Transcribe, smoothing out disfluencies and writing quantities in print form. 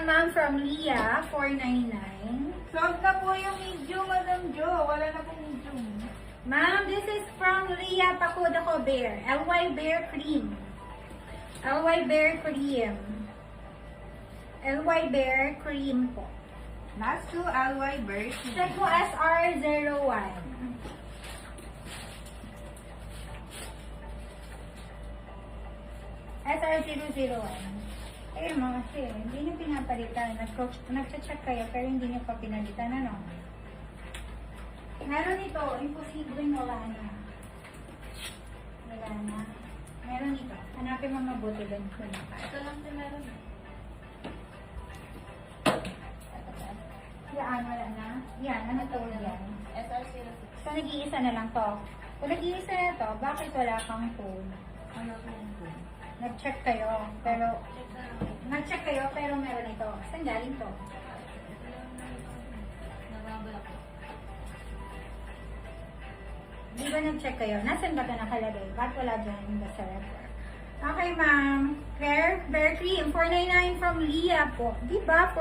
ma'am, from Leah, 499. Sold na po yung medium, Madam Jo. Wala na pong medium. Ma'am, this is from Leah Pakuda ko Bear. LY Bear Cream. LY Bear Cream. LY Bear Cream po. Last two, LY Bertie. Check mo SR01. SR001. Ayun mo kasi, hindi nyo pinapalitan. Nag-check kayo pero hindi nyo pa pinalitan. Ano? Meron ito, imposible wala na. Wala na. Meron ito. Hanapin mo mabuti doon. Ito lang din meron. Yan, wala na. Yan, ano to yan? SR06. So, nag-iisa na lang to. Kung nag-iisa na to, bakit wala kang phone? Ano po yung phone? Nag-check kayo, pero... Nag-check kayo, pero meron ito. Saan galing to? Nababala ko. Di ba nag-check kayo? Nasaan ba ito nakalagay? Ba't wala dyan sa report? Okay, ma'am. Bear Cream, 499 from Leah po. Di ba?